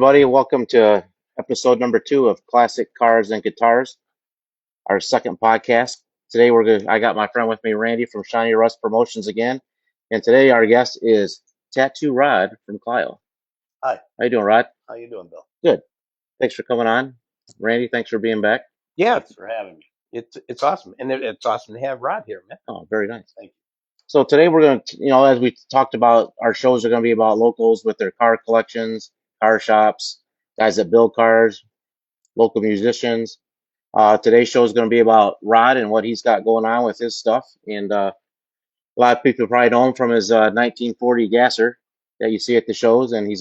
everybody. Welcome to episode number 2 of Classic Cars and Guitars, our second podcast. Today I got my friend with me, Randy from Shiny Rust Promotions again. And today our guest is Tattoo Rod from Clio. Hi. How you doing, Rod? How you doing, Bill? Good. Thanks for coming on. Randy, thanks for being back. Yeah, thanks for having me. It's awesome, and it's awesome to have Rod here, man. Oh, very nice. Thank you. So today we're going to, as we talked about, our shows are going to be about locals with their car collections, car shops, guys that build cars, local musicians. Today's show is going to be about Rod and what he's got going on with his stuff. And a lot of people probably know him from his 1940 Gasser that you see at the shows. And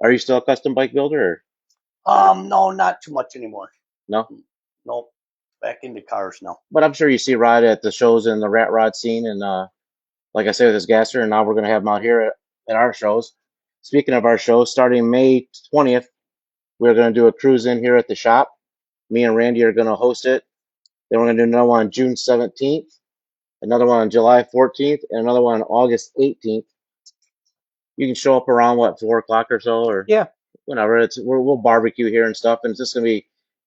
are you still a custom bike builder? No, not too much anymore. No? No, back into cars now. But I'm sure you see Rod at the shows in the Rat Rod scene. And like I said, with his Gasser, and now we're going to have him out here at our shows. Speaking of our shows, starting May 20th, we're going to do a cruise in here at the shop. Me and Randy are going to host it. Then we're going to do another one on June 17th, another one on July 14th, and another one on August 18th. You can show up around, 4 o'clock or so, or whenever. We'll barbecue here and stuff, and it's just going to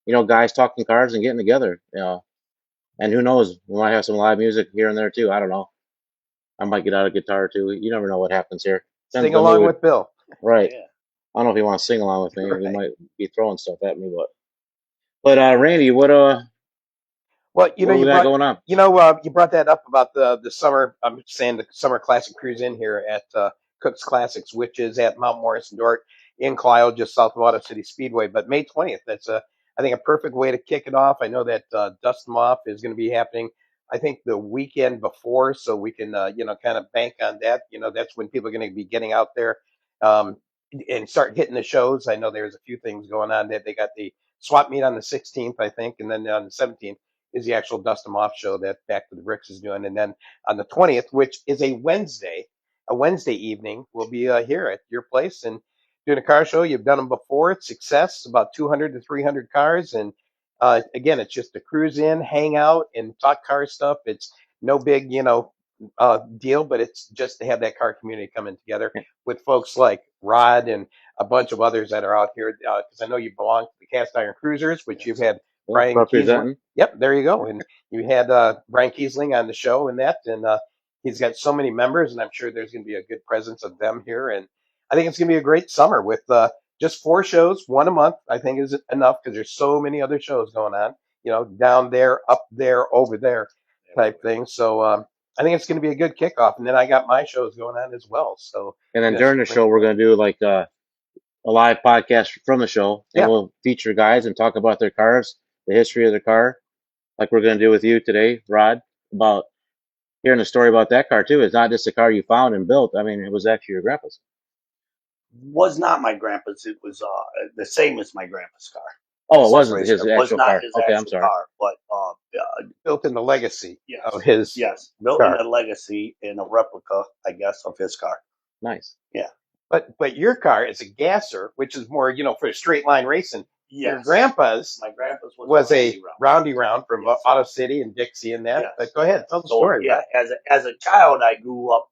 be, guys talking cars and getting together. And who knows, we might have some live music here and there too. I don't know. I might get out a guitar too. You never know what happens here. Sing along with Bill. Right. Yeah. I don't know if he wants to sing along with me. Right. He might be throwing stuff at me, but Randy, what Well, we got going on? You brought that up about the summer. I'm saying the summer classic cruise in here at Cook's Classics, which is at Mount Morris and Dort in Clio, just south of Auto City Speedway. But May 20th, that's I think a perfect way to kick it off. I know that Dust 'em Off is going to be happening, I think, the weekend before, so we can kind of bank on that. That's when people are going to be getting out there um, and start hitting the shows. I know there's a few things going on. That they got the swap meet on the 16th, I think, and then on the 17th is the actual Dust 'em Off show that Back to the Bricks is doing. And then on the 20th, which is a Wednesday evening, we'll be here at your place and doing a car show. You've done them before. It's success, about 200 to 300 cars. And again, it's just a cruise in, hang out, and talk car stuff. It's no big, deal, but it's just to have that car community coming together with folks like Rod and a bunch of others that are out here. Because I know you belong to the Cast Iron Cruisers, which you've had Brian Kiesling. Yep, there you go. And you had Brian Kiesling on the show and he's got so many members, and I'm sure there's going to be a good presence of them here. And I think it's going to be a great summer with just 4 shows, one a month. I think is enough because there's so many other shows going on, down there, up there, over there type thing. So I think it's going to be a good kickoff. And then I got my shows going on as well. So and then during the show, we're going to do like a live podcast from the show, and we'll feature guys and talk about their cars, the history of their car, like we're going to do with you today, Rod, about hearing a story about that car too. It's not just a car you found and built. I mean, it was actually your grandpa's. Was not my grandpa's. It was the same as my grandpa's car. Oh, it wasn't his actual was not car. his Okay, actual I'm sorry. car, but built in the legacy of his. Yes, built car. in a legacy in a replica, I guess, of his car. Nice. Yeah. But your car is a gasser, which is more, for straight line racing. Yes. My grandpa's was a roundy round from Auto City and Dixie and that. Yes. But go ahead, tell the story. Yeah, as a child, I grew up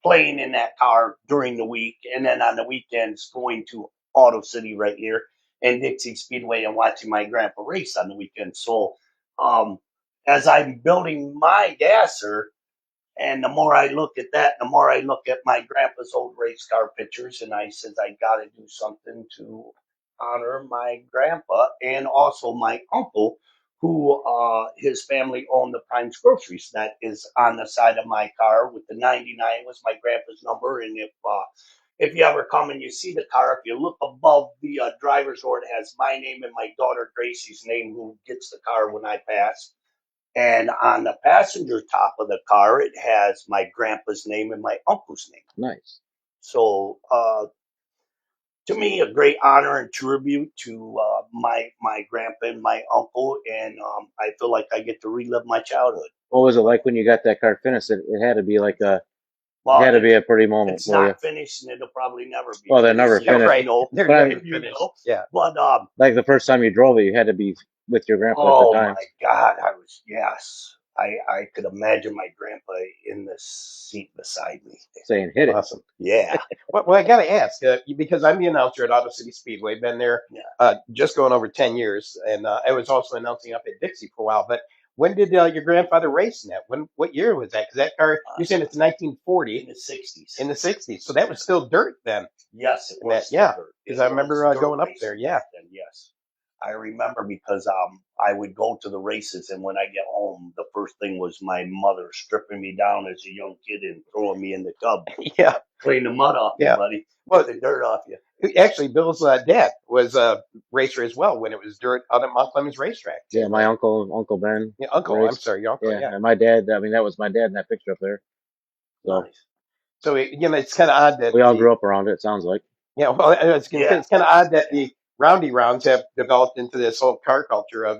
playing in that car during the week, and then on the weekends going to Auto City right here and Dixie Speedway and watching my grandpa race on the weekend. So as I'm building my gasser, and the more I look at that, the more I look at my grandpa's old race car pictures, and I said, I got to do something to honor my grandpa and also my uncle, who his family owned the Prime's Groceries. That is on the side of my car with the 99 was my grandpa's number. And if you ever come and you see the car, if you look above the driver's door, it has my name and my daughter Gracie's name, who gets the car when I pass. And on the passenger top of the car, it has my grandpa's name and my uncle's name. Nice. So, to me, a great honor and tribute to my grandpa and my uncle, and I feel like I get to relive my childhood. What was it like when you got that car finished? It had to be like it had to be a pretty moment it's for you. It's not finished, and it'll probably never be. Well, they're never finished. Right, they're never finished. Yeah. But like the first time you drove it, you had to be with your grandpa at the time. Oh my God, I could imagine my grandpa in the seat beside me. Saying hit it. Awesome. Yeah. Well, I got to ask because I'm the announcer at Auto City Speedway. Been there just going over 10 years, and I was also announcing up at Dixie for a while. But when did your grandfather race in that? What year was that? Because that car, you're saying it's 1940 in the 60s. in the 60s, so that was still dirt then. Yes, it And that, was. yeah, dirt. because I It remember was dirt going up racing there. Yeah. back then, yes. I remember because I would go to the races, and when I get home, the first thing was my mother stripping me down as a young kid and throwing me in the tub. Yeah. Clean the mud off you, Yeah. buddy. Well, Get the dirt off you. actually, Bill's dad was a racer as well when it was dirt out at Mount Clemens Racetrack. Yeah, my Uncle Ben. Yeah, uncle. I'm raced. sorry, your uncle. Yeah, Yeah. and my dad. I mean, that was my dad in that picture up there. So Nice. So it's kind of odd that we all grew up around it. It sounds like. Yeah, well, it's kind of odd that the roundy rounds have developed into this whole car culture of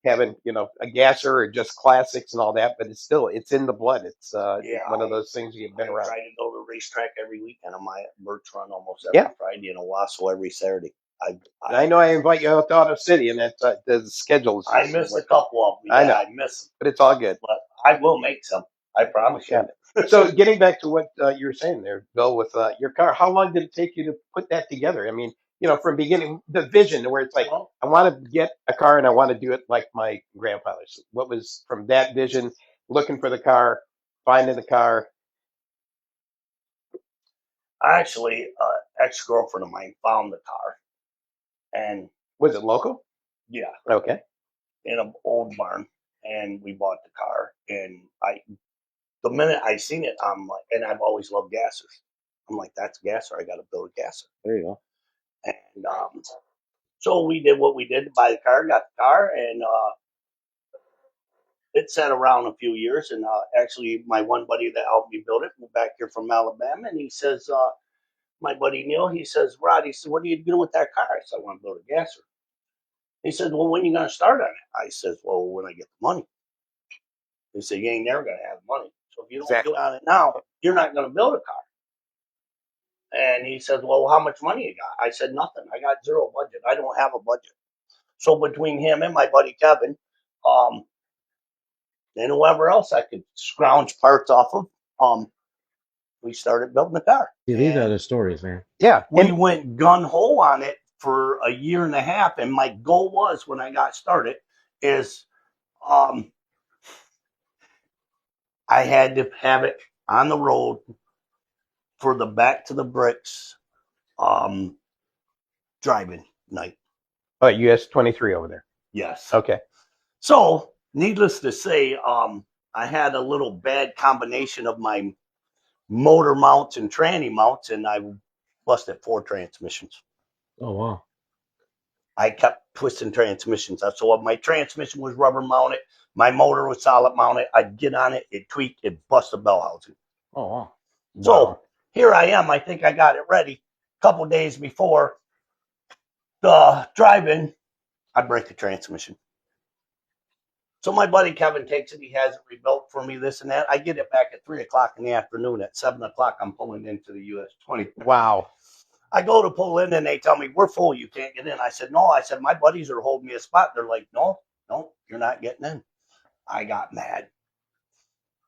having a gasser or just classics and all that, but it's in the blood. It's one of those things you've been I around. try to go to the racetrack every weekend on my Birch Run almost every Friday and Owasso every Saturday. I know I invite you out to Auto City, and that's the schedules. I miss a couple of them. I know. I miss them, but it's all good. but I will make some. I promise you. So getting back to what you were saying there, Bill, with your car, how long did it take you to put that together? I mean, from beginning, the vision where it's like, I want to get a car and I want to do it like my grandfather's. What was from that vision, looking for the car, finding the car? Actually, ex-girlfriend of mine found the car, and Was it local? yeah, Okay. in an old barn, and we bought the car. And the minute I seen it, I'm like, and I've always loved gassers. I'm like, that's a gasser. I got to build a gasser. There you go. And so we did what we did to buy the car, got the car, and it sat around a few years. And actually, my one buddy that helped me build it moved back here from Alabama, and he says, my buddy Neil, he says, Rod, he said, what are you doing with that car? I said, I want to build a gasser. He said, well, when are you going to start on it? I said, well, when I get the money. He said, you ain't never going to have money. So if you don't get on it now, you're not going to build a car. And he said, well, how much money you got? I said, nothing. I got zero budget. I don't have a budget. So between him and my buddy Kevin, and whoever else I could scrounge parts off of, we started building the car. Yeah, these are the stories, man. Yeah. We went gun ho on it for a year and a half, and my goal was when I got started is I had to have it on the road for the Back to the Bricks driving night. Oh, US 23 over there. Yes. Okay. So, needless to say, I had a little bad combination of my motor mounts and tranny mounts, and I busted 4 transmissions. Oh wow. I kept twisting transmissions. So my transmission was rubber mounted, my motor was solid mounted. I'd get on it tweaked, it busted bell housing. Oh wow. So here I am. I think I got it ready. A couple days before the drive-in, I break the transmission. So my buddy Kevin takes it. He has it rebuilt for me, this and that. I get it back at 3 o'clock in the afternoon. At 7 o'clock, I'm pulling into the US 20. Wow. I go to pull in, and they tell me, we're full. You can't get in. I said, no. I said, my buddies are holding me a spot. They're like, no, you're not getting in. I got mad.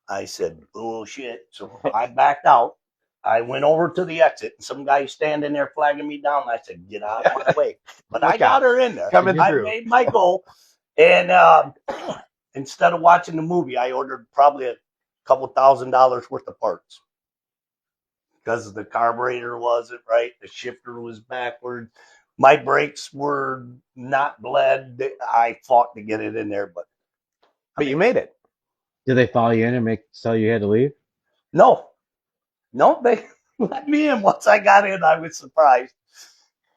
I said, bullshit. So I backed out. I went over to the exit, and some guy standing there flagging me down. I said, get out of my way. But I got her in there. I made my goal. And instead of watching the movie, I ordered probably a couple $1,000 worth of parts. Because the carburetor wasn't right. The shifter was backward. My brakes were not bled. I fought to get it in there, but you made it. Did they follow you in and tell you had to leave? No, they let me in. Once I got in, I was surprised.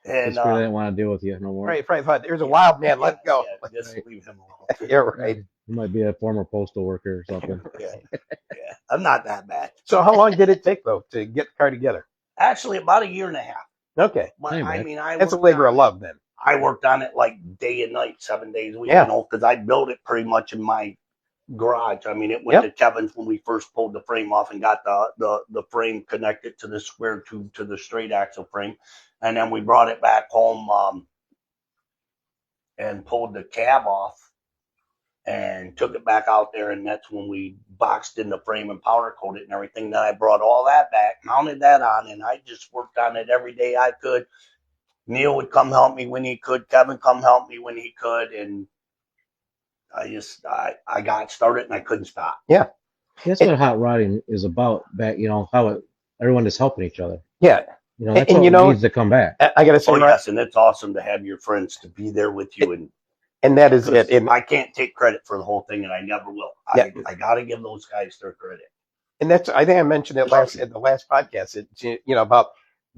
And they didn't want to deal with you no more. Right. There's a wild man. Let go. Just leave him alone. Yeah, right. You might be a former postal worker or something. Yeah, I'm not that bad. So how long did it take, though, to get the car together? Actually, about a year and a half. Okay. But I mean, that's a labor of love then. I worked on it like day and night, 7 days a week, because I built it pretty much in my garage. I mean, it went to Kevin's when we first pulled the frame off and got the frame connected to the square tube to the straight axle frame. And then we brought it back home and pulled the cab off and took it back out there. And that's when we boxed in the frame and powder coated and everything. Then I brought all that back, mounted that on, and I just worked on it every day I could. Neil would come help me when he could. Kevin come help me when he could. And I got started and I couldn't stop. Yeah. That's what hot rodding is about. Back, everyone is helping each other. Yeah. That's what needs to come back. I got to say, yes, and it's awesome to have your friends to be there with you, and that is it. And I can't take credit for the whole thing, and I never will. Yeah. I got to give those guys their credit. And that's, I think I mentioned it at the last podcast. About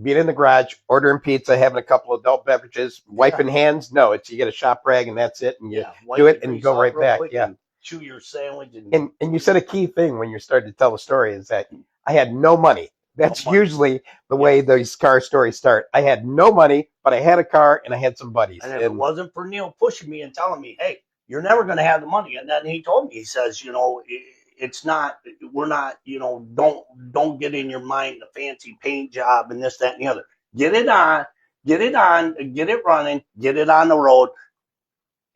being in the garage, ordering pizza, having a couple of adult beverages, wiping hands. No, it's you get a shop rag and that's it, and you do it and go right back. Yeah, chew your sandwich. And you said a key thing when you started to tell the story is that I had no money. That's usually the way these car stories start. I had no money, but I had a car and I had some buddies. And if it wasn't for Neil pushing me and telling me, hey, you're never going to have the money. And then he told me, he says, it's not, we're not, don't get in your mind the fancy paint job and this, that, and the other. Get it on, get it running, get it on the road.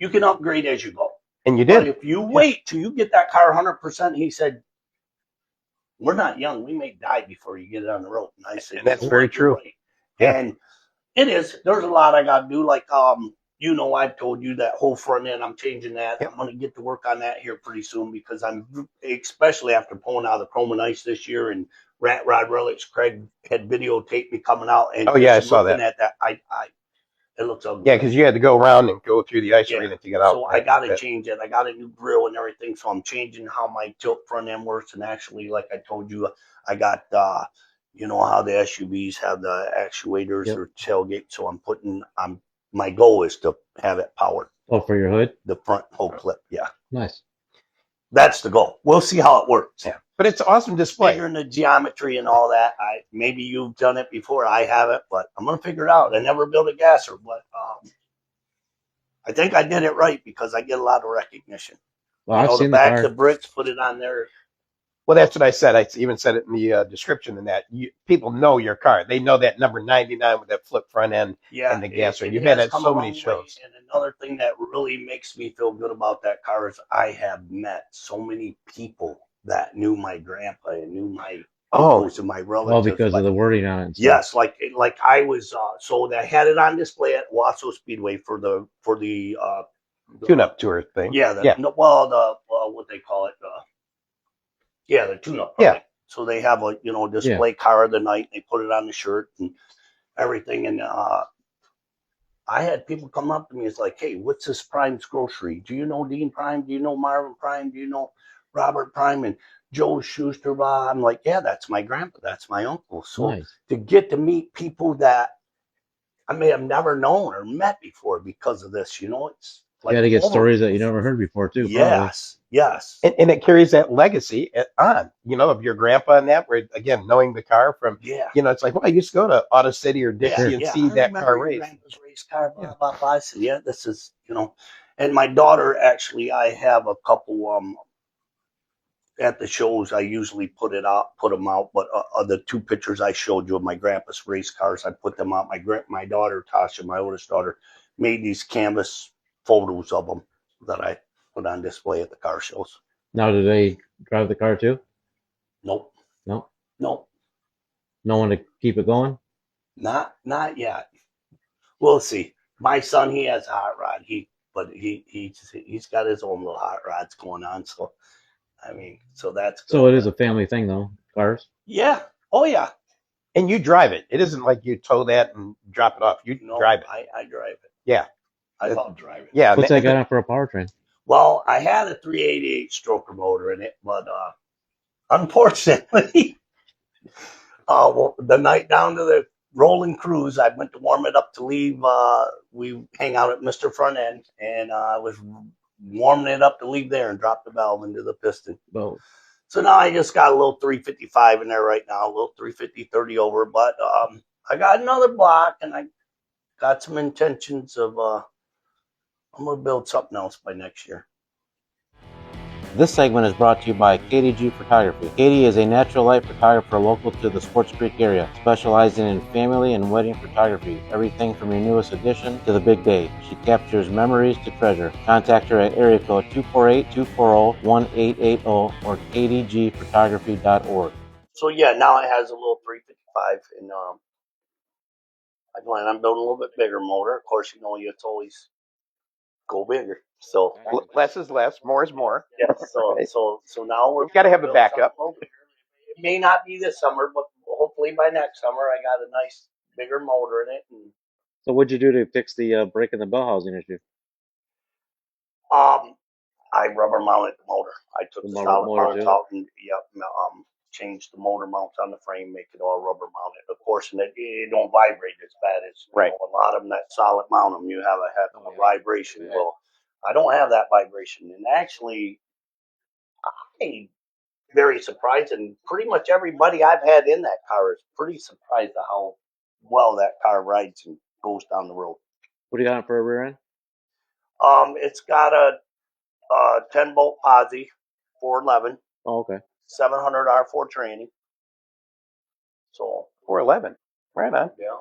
You can upgrade as you go. And you did. But if you wait till you get that car 100%, he said, we're not young. We may die before you get it on the road. And I said, and that's very true. Right. Yeah. And it is. There's a lot I got to do. Like, I've told you that whole front end, I'm changing that. Yep. I'm going to get to work on that here pretty soon because especially after pulling out of the chrome and ice this year and Rat Rod Relics, Craig had videotaped me coming out. And I saw that. At that, it looks ugly. Yeah, because you had to go around and go through the ice arena to get out. So I got to change it. I got a new grill and everything. So I'm changing how my tilt front end works. And actually, like I told you, I got, how the SUVs have the actuators or tailgate. So my goal is to have it powered. Oh, for your hood? The front whole clip. Yeah. Nice. That's the goal. We'll see how it works. Yeah. But it's an awesome display. Figuring the geometry and all that. Maybe you've done it before. I haven't, but I'm going to figure it out. I never built a gasser, but I think I did it right because I get a lot of recognition. Well, I've seen the back of the bricks, put it on there. Well, that's what I said. I even said it in the description. In that people know your car. They know that number 99 with that flip front end and the gasser. You've had it so many shows. And another thing that really makes me feel good about that car is I have met so many people that knew my grandpa and knew my uncles and my relatives. Well, because of the wording on it. Yes, like I was. So they had it on display at Wasso Speedway for the tune-up tour thing. Yeah, what they call it. The tune-up. Yeah. So they have a display car of the night. They put it on the shirt and everything. And I had people come up to me. It's like, hey, what's this Prime's grocery? Do you know Dean Prime? Do you know Marvin Prime? Do you know Robert Prime and Joe Schuster? I'm like, yeah, that's my grandpa. That's my uncle. So to get to meet people that I may have never known or met before because of this, it's like you got to get stories that you never heard before too. Yes. And it carries that legacy on, of your grandpa and that, where again, knowing the car from, it's like, well, I used to go to Auto City or Dixie and see that car race. Grandpa's race car, blah, blah, blah. I said, yeah, this is, and my daughter, actually, I have a couple, at the shows, I usually put them out, but the two pictures I showed you of my grandpa's race cars, I put them out. My daughter, Tasha, my oldest daughter, made these canvas photos of them that I put on display at the car shows. Now, do they drive the car too? Nope. No. No one to keep it going? Not yet. We'll see. My son, he has a hot rod. He's got his own little hot rods going on. So, so that's good. So it is a family thing, though. Cars. Yeah. Oh yeah. And you drive it. It isn't like you tow that and drop it off. You drive it. I drive it. Yeah. I love driving. Yeah. What's that got on for a powertrain? Well, I had a 388 stroker motor in it, but unfortunately, the night down to the rolling cruise, I went to warm it up to leave. We hang out at Mr. Front End, and I was warming it up to leave there and dropped the valve into the piston. Well, so now I just got a little 355 in there right now, a little 350 30 over. But I got another block, and I got some intentions of I'm going to build something else by next year. This segment is brought to you by KDG Photography. Katie is a natural light photographer local to the Sports Creek area, specializing in family and wedding photography, everything from your newest addition to the big day. She captures memories to treasure. Contact her at area code 248-240-1880 or kdgphotography.org. So yeah, now it has a little 355, and I plan on building a little bit bigger motor. Of course, you always go bigger. So Less is less, more is more. yeah, so now we're You've got to have a backup. It may not be this summer, but hopefully by next summer I got a nice bigger motor in it. And So what'd you do to fix the brake and the bell housing issue? I rubber mounted the motor. I took the solid mounts out and changed the motor mounts on the frame, make it all rubber mounted. Of course, and it don't vibrate as bad as Right. a lot of them that solid mount them. You have a heck of a vibration. Well, I don't have that vibration, and actually, I'm very surprised, and pretty much everybody I've had in that car is pretty surprised at how well that car rides and goes down the road. What do you got for a rear end? It's got a 10-bolt posi, 411. Oh, okay. 700 R4 training. So 411. Right on. yeah.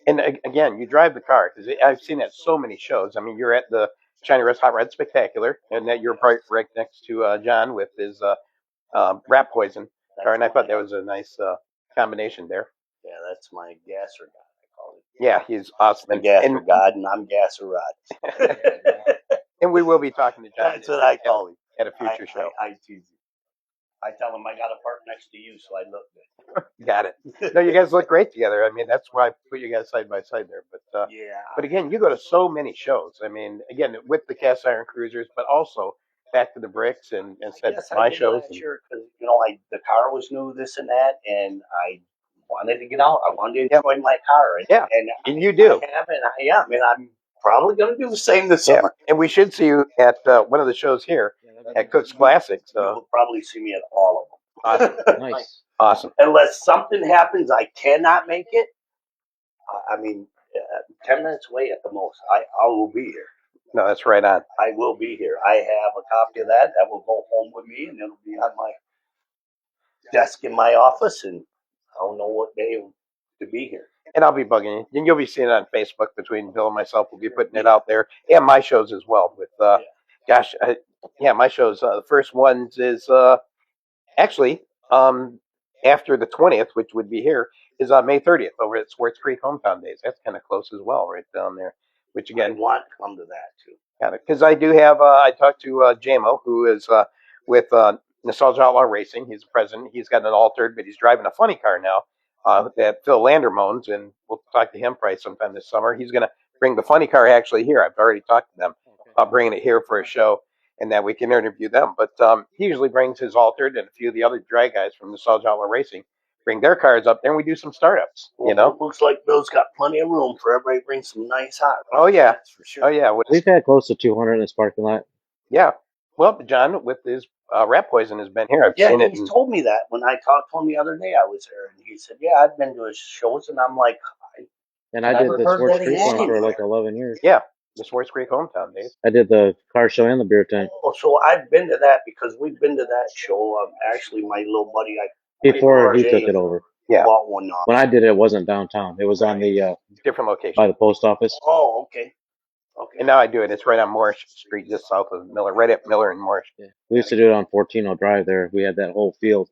And again, you drive the car because I've seen at so many shows. I mean, you're at the Shiny Rest Hot Rod Spectacular, and that you're right next to John with his rat poison car, and I thought that was a nice combination there. Yeah, that's my gasser god, I call it. Yeah, he's awesome. The gasser god, and I'm gasser rod. And we will be talking to John. That's what I call him at a future show. I tease him. I tell him I got a park next to you, so I look good. Got it. No, you guys look great together. I mean, that's why I put you guys side by side there. But yeah. But again, you go to so many shows. I mean, again, with the cast iron cruisers, but also back to the bricks and said my shows. Last year, because the car was new, this and that, and I wanted to get out. I wanted to enjoy my car. And you do. I am, and I'm probably going to do the same this summer. And we should see you at one of the shows here at Cook's Classics. You'll probably see me at all of them. Awesome. Nice. Awesome. Unless something happens, I cannot make it. 10 minutes away at the most. I will be here. No, that's right on. I will be here. I have a copy of that will go home with me, and it'll be on my desk in my office, and I'll know what day to be here. And I'll be bugging you. And you'll be seeing it on Facebook between Bill and myself. We'll be putting it out there. And my shows as well. With my shows. The first one is actually after the 20th, which would be here, is on May 30th over at Swartz Creek Hometown Days. That's kind of close as well, right down there. Which again, I want to come to that too. Got it. Because I do have. I talked to JMO, who is with Nostalgia Outlaw Racing. He's the president. He's got an altered, but he's driving a funny car now that Phil Lander owns, and we'll talk to him probably sometime this summer. He's going to bring the funny car actually here. I've already talked to them about bringing it here for a show, and that we can interview them. But he usually brings his altered and a few of the other drag guys from Nostalgia Outlaw Racing. Bring their cars up there, and we do some startups. Well, it looks like Bill's got plenty of room for everybody to bring some nice hot rods. Oh yeah, that's for sure. Oh yeah. We've had close to 200 in this parking lot. Yeah. Well, John with his rat poison has been here. I've seen it. He told me that when I talked to him the other day. I was there, and he said, "Yeah, I've been to his shows," and I'm like, I did the Swartz Creek one for like 11 years. Yeah, the Swartz Creek Hometown Days. I did the car show and the beer tent. Oh, so I've been to that because we've been to that show. Actually, my little buddy, before he took it over. Yeah. Bought one. When I did it, it wasn't downtown. It was on the different location by the post office. Oh, okay. And now I do it. It's right on Morris Street, just south of Miller, right at Miller and Morris. Yeah. We used to do it on Fortino Drive there. We had that whole field.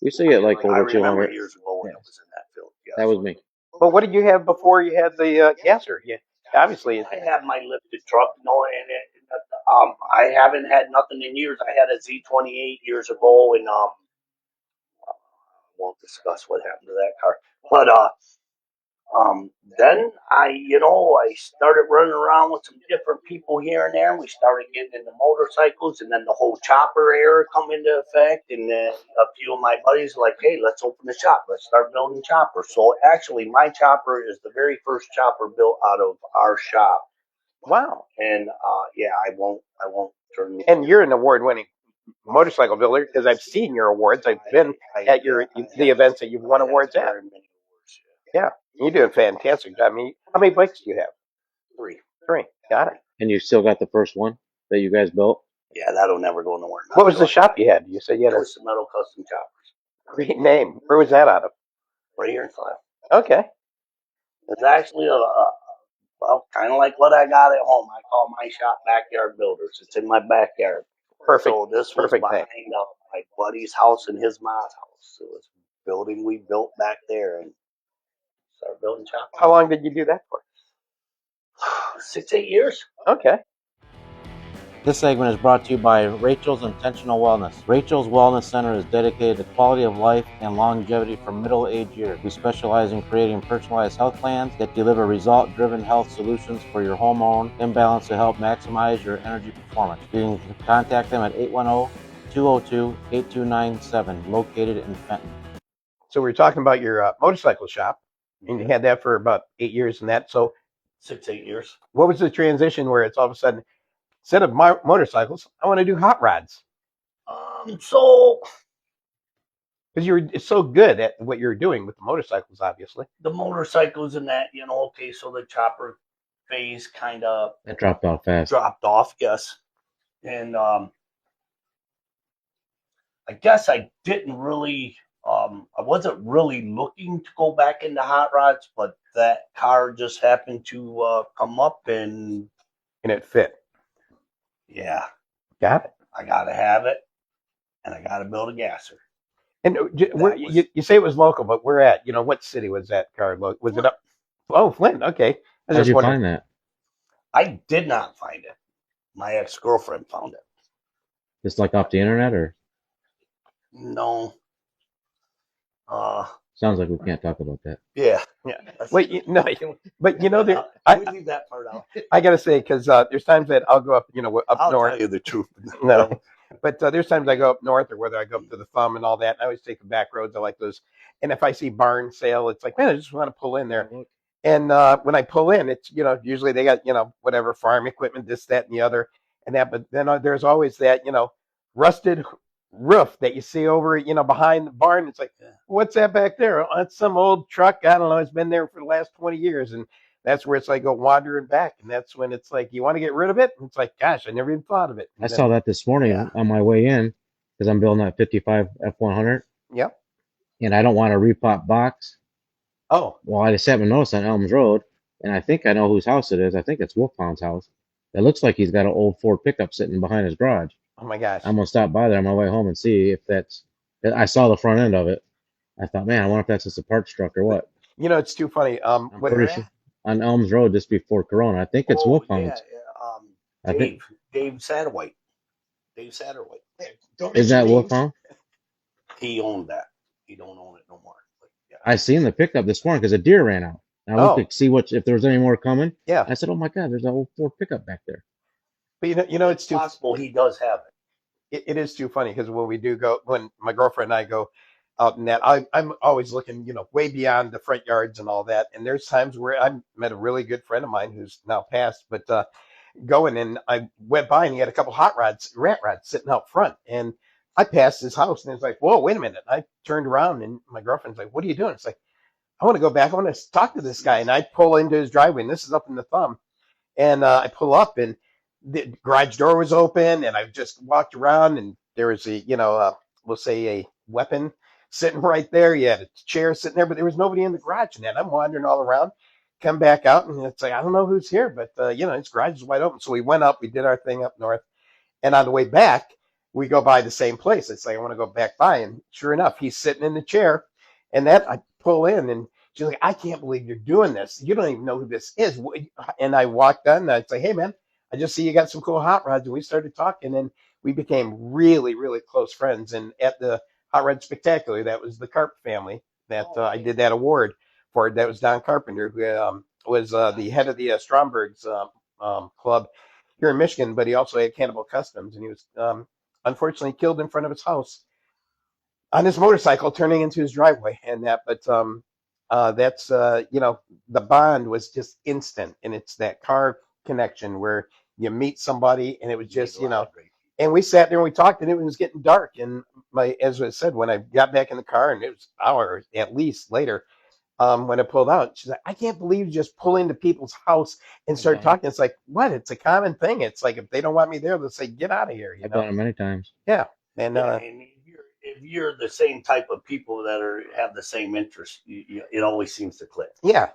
We used to get like over 200 years ago when it was in that field. Yes. That was me. But what did you have before you had the gasser? Yeah, obviously. I had my lifted truck, I haven't had nothing in years. I had a Z28 years ago, and I won't discuss what happened to that car. But then I started running around with some different people here and there. And we started getting into motorcycles, and then the whole chopper era come into effect. And then a few of my buddies were like, "Hey, let's open the shop. Let's start building choppers." So actually, my chopper is the very first chopper built out of our shop. Wow. And I won't turn. And you're an award-winning motorcycle builder because I've seen your awards. I've been at the events that you've won awards at. Yeah, you're doing fantastic. I mean, how many bikes do you have? 3. Got it. And you still got the first one that you guys built? Yeah, that'll never go nowhere. What was the shop you had? You said you had a Twisted Metal Custom Choppers. great name. Where was that out of? Right here in File. Okay. It's actually well, kind of like what I got at home. I call my shop Backyard Builders. It's in my backyard. Perfect. So this was Perfect behind thing. my buddy's house and his mom's house. It was a building we built back there and started building choppers. How long did you do that for? 6-8 years. Okay. This segment is brought to you by Rachel's Intentional Wellness. Rachel's Wellness Center is dedicated to quality of life and longevity for middle-aged years. We specialize in creating personalized health plans that deliver result-driven health solutions for your hormone imbalance to help maximize your energy performance. You can contact them at 810-202-8297, located in Fenton. So we were talking about your motorcycle shop, and you had that for about 8 years and that. So 6-8 years. what was the transition where it's all of a sudden, instead of motorcycles, I want to do hot rods? So Because you're so good at what you're doing with the motorcycles, obviously. the motorcycles and that, okay, so the chopper phase kind of That dropped off fast. dropped off, yes. And I guess I didn't really, I wasn't really looking to go back into hot rods, but that car just happened to come up and it fit. yeah, Got it. I got to have it and I got to build a gasser. And you say it was local, but where at? What city was that car? Was it up? Oh, Flint. Okay. I How'd you find that? I did not find it. My ex-girlfriend found it. Just like off the internet, or? No. Sounds like we can't talk about that. Yeah. Wait, no, but we leave that part out. I gotta say, because there's times that I'll go up, up I'll north. tell you the truth. No, but there's times I go up north, or whether I go up to the Thumb and all that. I always take the back roads. I like those. And if I see barn sale, it's like, man, I just want to pull in there. And when I pull in, it's usually they got whatever farm equipment, this, that, and the other, and that. But then there's always that rusted roof that you see over behind the barn. It's like, what's that back there? Oh, it's some old truck. I don't know. It's been there for the last 20 years, and that's where it's like go wandering back, and that's when it's like you want to get rid of it. And it's like, gosh, I never even thought of it. I saw that this morning on my way in because I'm building that 55 F100. Yep. And I don't want a repop box. Oh. Well, I just haven't noticed on Elms Road, and I think I know whose house it is. I think it's Wolfman's house. It looks like he's got an old Ford pickup sitting behind his garage. Oh my gosh. I'm gonna stop by there on my way home and see if that's. I saw the front end of it. I thought, man, I wonder if that's just a parts truck or what. It's too funny. I'm pretty sure on Elms Road just before Corona. I think it's Wolfman's. Yeah. Dave Satterwhite. Dave Satterwhite. Is that Wolfman? He owned that. He don't own it no more. But, yeah. I seen the pickup this morning because a deer ran out. And I looked to see if there was any more coming. Yeah. I said, oh my God, there's an old Ford pickup back there. But it's too possible he does have it. It is too funny because when my girlfriend and I go out in that, I'm always looking, way beyond the front yards and all that. And there's times where I met a really good friend of mine who's now passed, but going and I went by and he had a couple rat rods sitting out front, and I passed his house and it's like, whoa, wait a minute. I turned around and my girlfriend's like, what are you doing? It's like, I want to go back. I want to talk to this guy. And I pull into his driveway, and this is up in the Thumb. And I pull up, and the garage door was open, and I just walked around, and there was we'll say a weapon sitting right there. You had a chair sitting there, but there was nobody in the garage. And then I'm wandering all around, come back out, and it's like, I don't know who's here, but his garage is wide open. So we went up, we did our thing up north, and on the way back, we go by the same place. It's like, I want to go back by, and sure enough, he's sitting in the chair, and that I pull in, and she's like, I can't believe you're doing this. You don't even know who this is. And I walked on, and I'd say, hey, man, I just see you got some cool hot rods. And we started talking, and we became really, really close friends. And at the Hot Rod Spectacular, that was the Carp family that I did that award for. That was Don Carpenter, who was the head of the Stromberg's club here in Michigan, but he also had Cannibal Customs, and he was unfortunately killed in front of his house on his motorcycle turning into his driveway. And that, but that's the bond was just instant, and it's that car connection where you meet somebody, and it was just and we sat there and we talked, and it was getting dark, and as I said, when I got back in the car, and it was hours at least later, when I pulled out. She's like, I can't believe you just pull into people's house and start talking. It's like, what? It's a common thing. It's like if they don't want me there, they'll say, get out of here. I've done it many times. Yeah. And and if you're the same type of people that have the same interests, it always seems to click. yeah.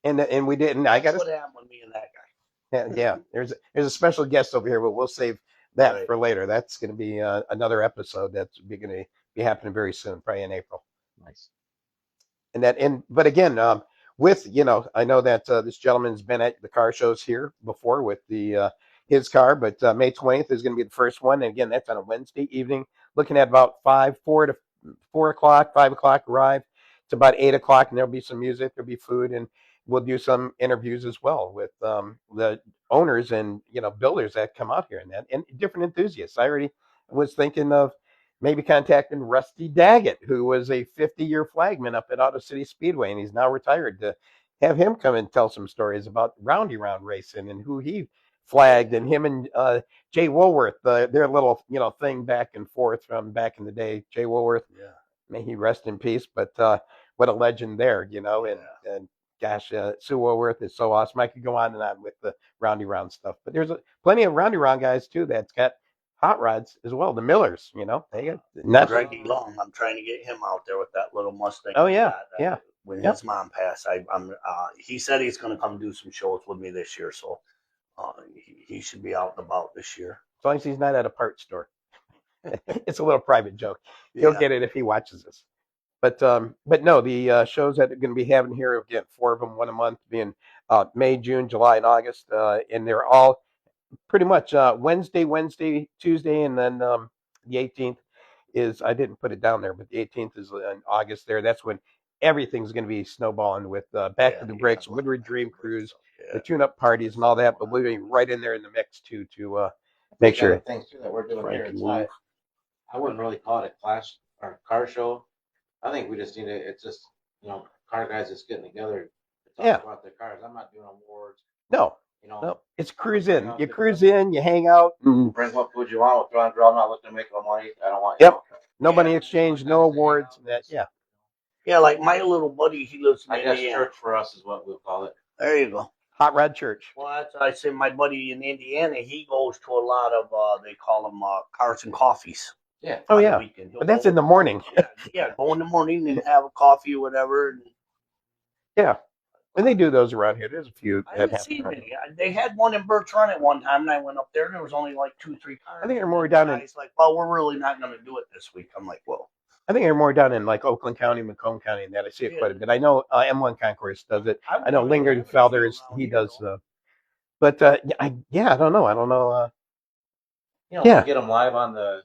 And we didn't. I got That's what happened with me and that guy. yeah. There's a special guest over here, but we'll save that Right. for later. That's going to be another episode that's going to be happening very soon, probably in April. Nice. But again, with I know that this gentleman's been at the car shows here before with the his car, but May 20th is going to be the first one, and again, that's on a Wednesday evening. Looking at about 4 to 4 o'clock, 5 o'clock arrive to about 8 o'clock, and there'll be some music, there'll be food, and we'll do some interviews as well with the owners and builders that come out here and different enthusiasts. I already was thinking of maybe contacting Rusty Daggett, who was a 50-year flagman up at Auto City Speedway, and he's now retired, to have him come and tell some stories about roundy round racing and who he flagged, and him and Jay Woolworth, their little thing back and forth from back in the day. Jay Woolworth, Yeah. may he rest in peace, but what a legend there, and gosh, Sue Woolworth is so awesome. I could go on and on with the roundy round stuff, but there's plenty of roundy round guys too that's got hot rods as well. The Millers, they got not Greggy Long. I'm trying to get him out there with that little Mustang. Oh yeah, yeah. When his mom passed, he said he's going to come do some shows with me this year, so he should be out and about this year. As long as he's not at a parts store. It's a little private joke. He'll get it if he watches this. But no, the shows that are going to be having here, again, 4 of them, one a month, being May, June, July, and August, and they're all pretty much Wednesday, Tuesday, and then the 18th is, I didn't put it down there, but the 18th is in August there. That's when everything's going to be snowballing with Back to the Breaks, Woodward Dream Cruise, the tune-up parties, and all that. But we'll be right in there in the mix too to make sure. Things too that we're doing here. It's not, I wouldn't really call it a clash or car show. I think we just need to. It's just car guys just getting together to talk about their cars. I'm not doing awards. No. No, it's cruise in. You cruise in, you hang out. Bring what food you want. We'll throw I'm not looking to make no money. I don't want. Yep. No money exchange, no awards. Yeah, like my little buddy, he lives in Indiana. I guess church for us is what we'll call it. There you go. Hot Rod Church. Well, that's what I say. My buddy in Indiana, he goes to a lot of, they call them cars and coffees. Yeah. Oh, yeah. But that's in the morning. Yeah, go in the morning and have a coffee or whatever. Yeah. And they do those around here. There's a few. I haven't seen many. They had one in Birch Run at one time, and I went up there, and there was only like 2-3 cars. I think they're more down in. He's like, well, we're really not going to do it this week. I'm like, well. I think they're more down in like Oakland County, Macomb County, and that I see it quite a bit. I know M1 Concourse does it. I know Lingerfelder he does. But I don't know. We'll get them live on the,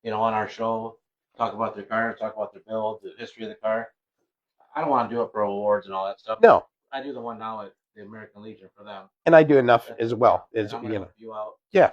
on our show. Talk about their car, talk about their build, the history of the car. I don't want to do it for awards and all that stuff. No. I do the one now at the American Legion for them. And I do enough as well. You out. Yeah.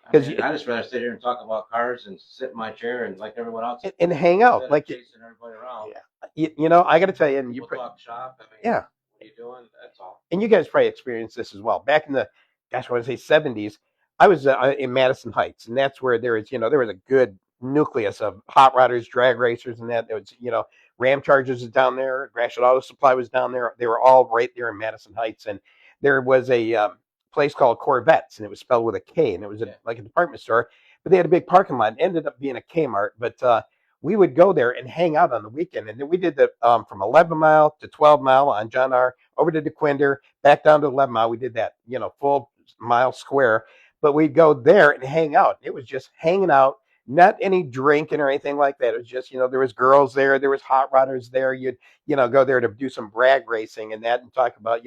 Because I just rather sit here and talk about cars and sit in my chair and like everyone else and hang out, like chasing everybody around. Yeah. I got to tell you, and we'll talk shop. Yeah. What are you doing? That's all. And you guys probably experienced this as well. Back in the, I want to say 70s, I was in Madison Heights, and that's where there was a good nucleus of hot rodders, drag racers, and that. There was, Ram Chargers was down there, Gratiot Auto Supply was down there. They were all right there in Madison Heights, and there was a place called Corvettes, and it was spelled with a K, and it was like a department store, but they had a big parking lot. It ended up being a Kmart, but we would go there and hang out on the weekend, and then we did the from 11 Mile to 12 Mile on John R. over to DeQuinder, back down to 11 Mile. We did that, full mile square, but we'd go there and hang out. It was just hanging out. Not any drinking or anything like that. It was just, there was girls there. There was hot rodders there. You'd, go there to do some brag racing and that and talk about,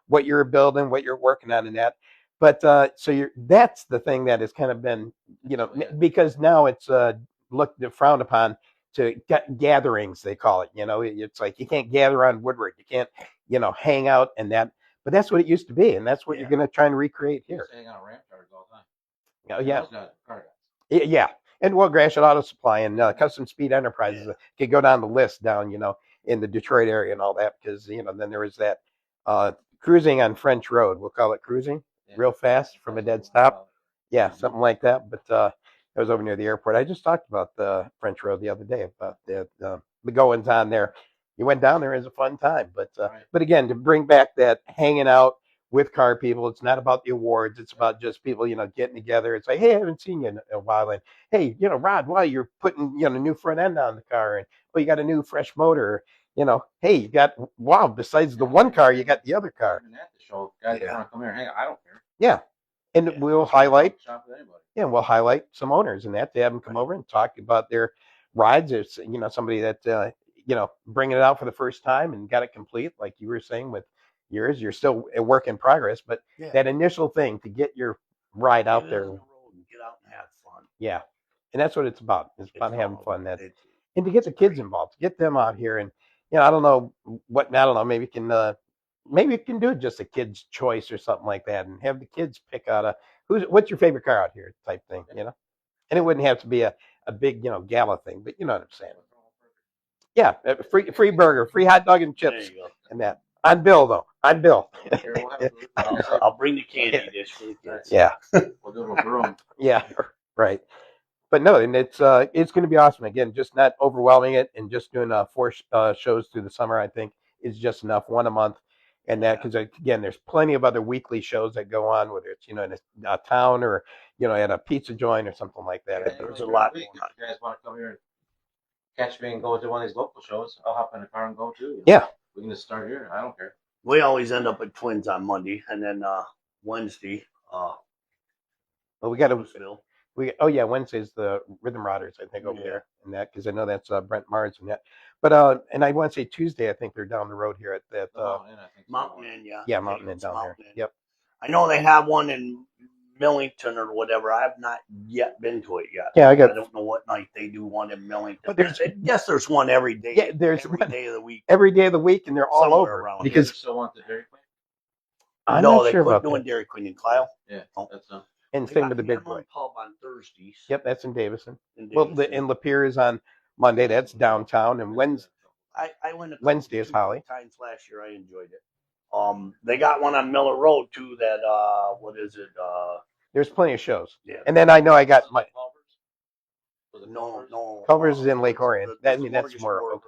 what you're building, what you're working on and that. But that's the thing that has kind of been, because now it's frowned upon to gatherings, they call it. It's like you can't gather on Woodward. You can't, hang out and that. But that's what it used to be. And that's what you're going to try and recreate here. Hang out ramp cars all the time. Oh, yeah. Yeah. And Gratiot Auto Supply and Custom Speed Enterprises could go down the list down, in the Detroit area and all that, because, then there was that cruising on French Road. We'll call it cruising real fast from a dead stop. Yeah, something like that. But that was over near the airport. I just talked about the French Road the other day, about the goings on there. you went down there as a fun time. But Right. but again, to bring back that hanging out with car people, it's not about the awards. It's about just people, getting together. It's like, hey, I haven't seen you in a while, and hey, Rod, why you're putting a new front end on the car, and you got a new fresh motor. Hey, you got besides the one car, you got the other car. Even at the show, guys Yeah. want to come here and hang out. I don't care. Yeah, and Yeah. we'll I'll highlight. shop with anybody. Yeah, we'll highlight some owners and that to have them come Right. over and talk about their rides. It's somebody that bringing it out for the first time and got it complete, like you were saying with yours. You're still a work in progress, but Yeah. that initial thing to get your ride out Get it there, on the road and get out and have fun. yeah, and that's what it's about. It's about having all fun. about That it. and to get the kids involved, to get them out here, and I don't know maybe you can do just a kid's choice or something like that, and have the kids pick out what's your favorite car out here type thing, and it wouldn't have to be a big gala thing, but you know what I'm saying. Yeah, free burger, free hot dog and There chips, you go. and that on Bill though, on Bill. Here, we'll have food. Like I said, I'll bring the candy dish for the kids. Yeah, we'll do a little broom. yeah, right. But no, and it's going to be awesome. Again, just not overwhelming it, and just doing 4 shows through the summer. I think is just enough, one a month, and that because again, there's plenty of other weekly shows that go on, whether it's in a town or at a pizza joint or something like that. Yeah, There's a lot if going on. you guys want to come here and catch me and go to one of these local shows, I'll hop in the car and go too. Yeah, we can just start here. I don't care. We always end up at Twins on Monday, and then Wednesday, well, we got to. Louisville. Wednesday's the Rhythm Riders, I think, over Yeah. there, and that because I know that's Brent Mars and that. But and I want to say Tuesday, I think they're down the road here at that. Mountain Inn, I think. Mountain Inn, yeah. Yeah, Mountain Inn It's down Mountain there. Inn. Yep. I know they have one in Millington or whatever. I've not yet been to it yet. Yeah, I don't know what night they do one in Millington. But there's- there's one every day. Yeah, there's every one. day of the week. Every day of the week, and they're all Somewhere over around because You still want the Dairy Queen? I'm no, not they sure quit about doing that. Dairy Queen in Kyle. Yeah, Oh. that's And They same got with the Big Boy. Hamlin Pub on Thursdays. Yep, that's in Davison. in Well, Davison. and Lapeer is on Monday. That's downtown, and Wednesday. I went a couple- Wednesday is 2 Holly. times last year. I enjoyed it. They got one on Miller Road too. That what is it? There's plenty of shows. Yeah. And then I know I got my No. Culver's is in Lake Orion. That's more.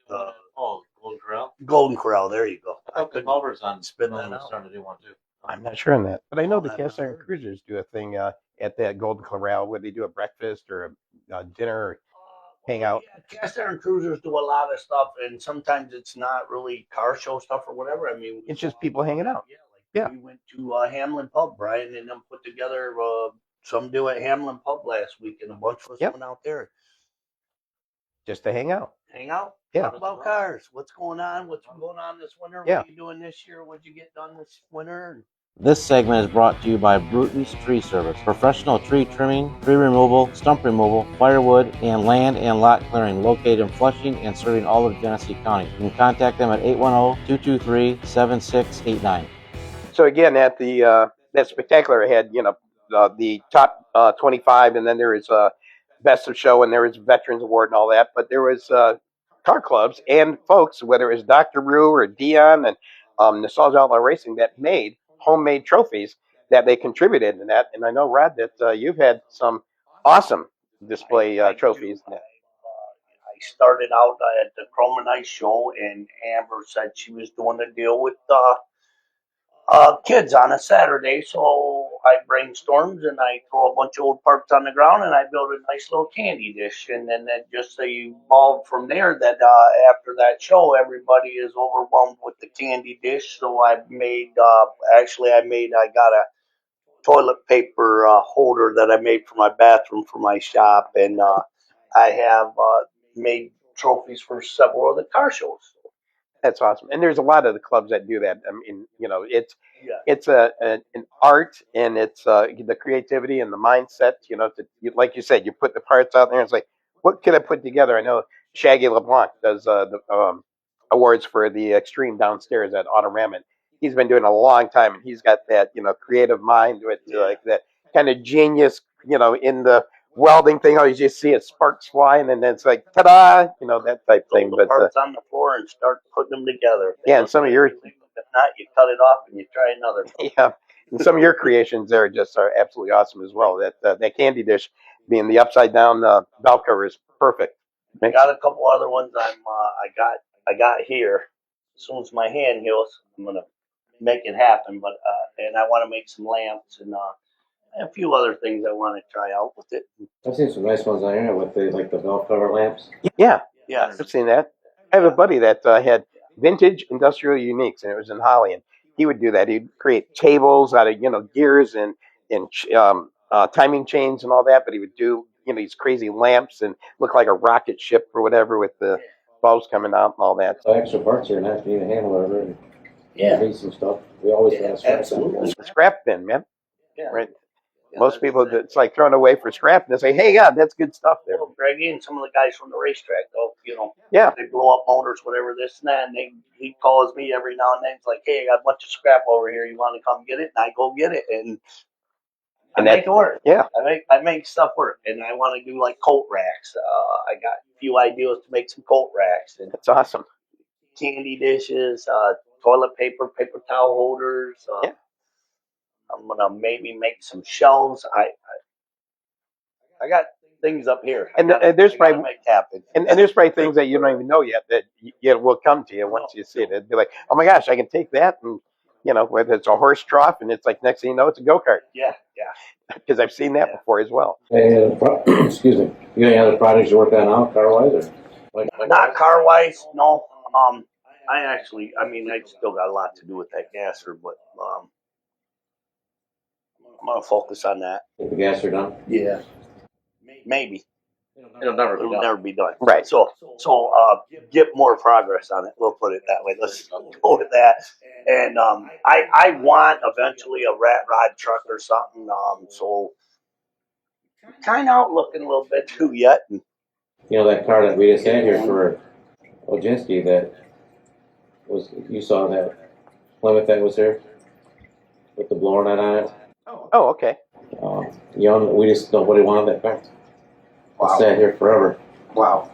Golden Corral. Golden Corral. There you go. I thought the Culver's on spit Spin that out. starting to do one too. I'm not sure on that, but I know the I've Cast never Iron heard. Cruisers do a thing at that Golden Corral where they do a breakfast or a dinner. Or hang out. Yeah, Cast Iron Cruisers do a lot of stuff, and sometimes it's not really car show stuff or whatever. I mean, It's just people hanging out. Yeah, we went to Hamlin Pub, Brian, and them put together some do at Hamlin Pub last week, and a bunch of us Yep. went out there, Just to hang out. hang out, Yeah. talk about cars. What's going on? What's going on this winter? Yeah. What are you doing this year? What'd you get done this winter? This segment is brought to you by Bruton's Tree Service. Professional tree trimming, tree removal, stump removal, firewood, and land and lot clearing located in Flushing and serving all of Genesee County. You can contact them at 810-223-7689. So again, at the that spectacular, I had the top 25, and then there is best of show, and there is Veterans Award and all that. But there was car clubs and folks, whether it was Dr. Rue or Dion and Nostalgia Outlaw Racing, that made homemade trophies that they contributed in that. And I know, Rod, that you've had some awesome display trophies. I started out at the Chrome and Ice show, and Amber said she was doing a deal with kids on a Saturday, so I brainstormed and I throw a bunch of old parts on the ground and I build a nice little candy dish, and then that just evolved from there. That after that show, everybody is overwhelmed with the candy dish, so I got a toilet paper holder that I made for my bathroom for my shop, and I have made trophies for several of the car shows. That's awesome. And there's a lot of the clubs that do that. I mean, it's Yeah. it's an art, and it's the creativity and the mindset. Like you said, you put the parts out there, and it's like, what could I put together? I know Shaggy LeBlanc does the awards for the Extreme downstairs at Autorama. He's been doing it a long time, and he's got that creative mind with like that kind of genius, in the welding thing. Oh, you just see it sparks flying, and then it's like, ta-da, that type thing. Throw the But parts on the floor and start putting them together. yeah, and some of your If not, you cut it off and you try another. yeah, and some of your creations there are absolutely awesome as well. That candy dish being the upside down valve cover is perfect. I got a couple other ones. I got I got here. As soon as my hand heals, I'm gonna make it happen. But and I want to make some lamps and a few other things I want to try out with it. I've seen some nice ones on the internet with the bell cover lamps. Yeah, Yes. I've seen that. I have a buddy that had vintage industrial uniques, and it was in Holland. He would do that. He'd create tables out of gears and timing chains and all that. But he would do these crazy lamps and look like a rocket ship or whatever with the bulbs coming out and all that. So extra parts here, not need a handle or whatever. And Yeah. need some stuff. We always have scrap. Absolutely. The scrap bin, man. Yeah. Right. Most people, it's like thrown away for scrap, and they say, "Hey, God, that's good stuff there." Well, Greggy and some of the guys from the racetrack, though, Yeah, they blow up motors, whatever, this and that. And he calls me every now and then. He's like, "Hey, I got a bunch of scrap over here. You want to come get it?" And I go get it, and I make it work. Yeah, I make stuff work, and I want to do like coat racks. I got a few ideas to make some coat racks and that's awesome. candy dishes, toilet paper, paper towel holders. Yeah. I'm gonna maybe make some shelves. I got things up here. And there's probably make happen. And there's probably things that you don't even know yet that will come to you once you see it. It'd be like, oh my gosh, I can take that and whether it's a horse trough and it's like next thing you know it's a go-kart. Yeah. Because I've seen that before as well. Excuse me. You got any other projects you work on now, car-wise? Or not car-wise, no. I still got a lot to do with that gasser, but I'm gonna focus on that. Get the gasser done? Yeah. Maybe. It'll never be done. Right. So get more progress on it. We'll put it that way. Let's go with that. And I want eventually a rat rod truck or something. So kind of out looking a little bit too yet. And, that car that we just had here for Oginski, you saw that Plymouth that was here with the blower net on it. Oh, okay. Nobody wanted that car. wow. It sat here forever. Wow.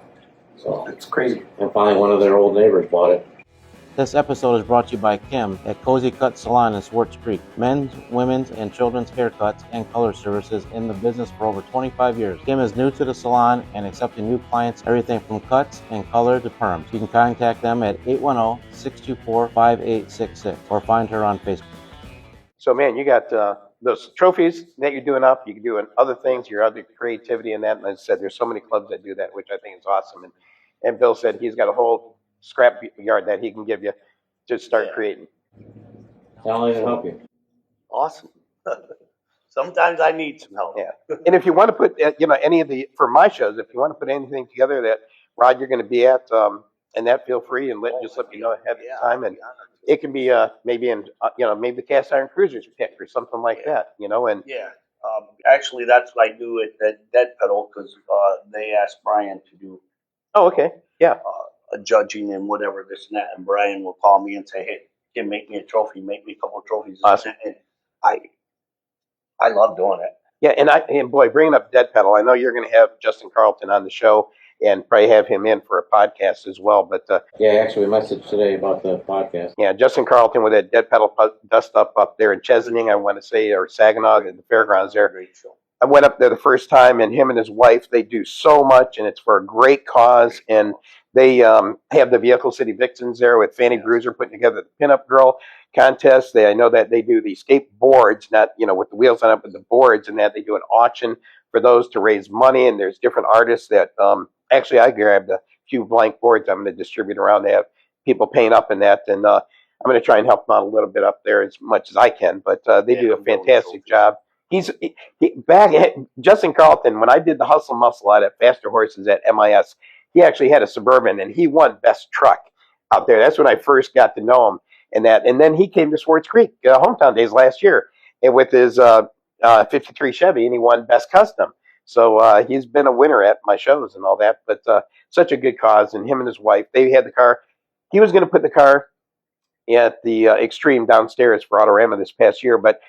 So it's crazy. And finally one of their old neighbors bought it. This episode is brought to you by Kim at Cozy Cut Salon in Swartz Creek. Men's, women's, and children's haircuts and color services in the business for over 25 years. Kim is new to the salon and accepting new clients, everything from cuts and color to perms. You can contact them at 810-624-5866 or find her on Facebook. So, man, you got those trophies that you're doing up. You can do other things, your other creativity in that. And as I said, there's so many clubs that do that, which I think is awesome. And Bill said he's got a whole scrap yard that he can give you to start creating. I'll even help you. Awesome. Sometimes I need some help. Yeah. And if you want to put, any of for my shows, if you want to put anything together that, Rod, you're going to be at, and that, feel free and just let me know ahead of time. And it can be maybe in, maybe the cast iron cruisers pick or something like that, and. Yeah. Actually, that's what I do at Dead Pedal because they asked Brian to do. Oh, okay. Yeah. A judging and whatever this and that, and Brian will call me and say, "Hey, Kim, make me a trophy, make me a couple of trophies." Awesome. And I love doing it. Yeah, and boy, bringing up Dead Pedal, I know you're going to have Justin Carlton on the show and probably have him in for a podcast as well. But yeah, actually, we messaged today about the podcast. Yeah, Justin Carlton with that Dead Pedal dust up there in Chesaning, I want to say, or Saginaw, at the fairgrounds there. Great show. I went up there the first time, and him and his wife, they do so much, and it's for a great cause. And they have the Vehicle City Vixens there with Fanny Bruiser putting together the Pinup Girl contest. I know that they do the skateboards, not with the wheels on it, but the boards, and that they do an auction for those to raise money. And there's different artists that actually I grabbed a few blank boards I'm going to distribute around to have people paint up in that. And I'm going to try and help them out a little bit up there as much as I can. But they do a fantastic job. He's back at Justin Carlton. When I did the Hustle Muscle out at Faster Horses at MIS, he actually had a Suburban and he won best truck out there. That's when I first got to know him. And then he came to Swartz Creek hometown days last year, and with his 53 Chevy, and he won best custom. So he's been a winner at my shows and all that. But such a good cause. And him and his wife, they had the car. He was going to put the car at the Extreme downstairs for Autorama this past year, but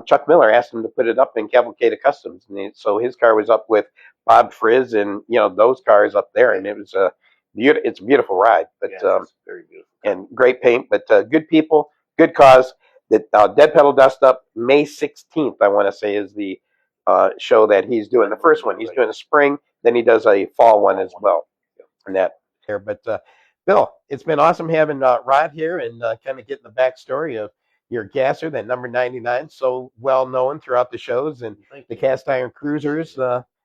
Chuck Miller asked him to put it up in Cavalcada Customs, and so his car was up with Bob Frizz and those cars up there, and it was it's a beautiful ride, but it's very beautiful and great paint, but good people, good cause. That Dead Pedal Dust Up May 16th, I want to say, is the show that he's doing. The first one he's doing a spring, then he does a fall one as well, and that there. But Bill, it's been awesome having Rod here and kind of getting the backstory of your gasser, that number 99, so well known throughout the shows and the cast iron cruisers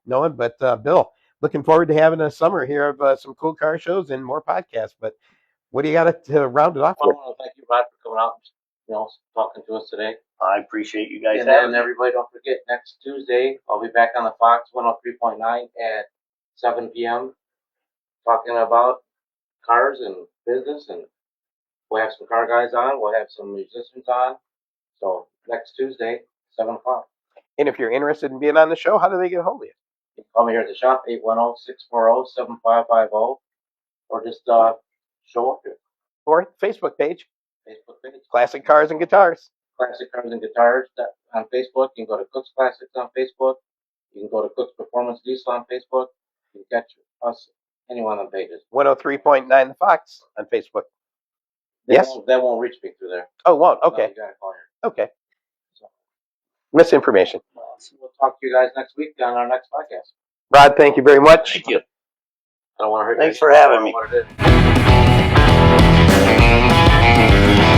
knowing. But Bill, looking forward to having a summer here of some cool car shows and more podcasts. But what do you got to round it off Well, I with? want to thank you, Rod, for coming out, talking to us today. I appreciate you guys And having then me. everybody, don't forget, next Tuesday, I'll be back on the Fox 103.9 at 7 p.m. talking about cars and business, and we'll have some car guys on, we'll have some musicians on. So next Tuesday, 7 o'clock. And if you're interested in being on the show, how do they get a hold of you? You can call me here at the shop, 810-640-7550, or just show up here. Or Facebook page, Facebook page. Classic Cars and Guitars. Classic Cars and Guitars on Facebook. You can go to Cook's Classics on Facebook. You can go to Cook's Performance Diesel on Facebook. You can catch us anyone on pages. 103.9 The Fox on Facebook. That won't reach me through there. Oh, won't. Okay. No, you gotta call here. Okay. So, Misinformation. we'll talk to you guys next week on our next podcast. Rod, thank you very much. Thank you. I don't want to hurt you. Thanks for having me. What it is.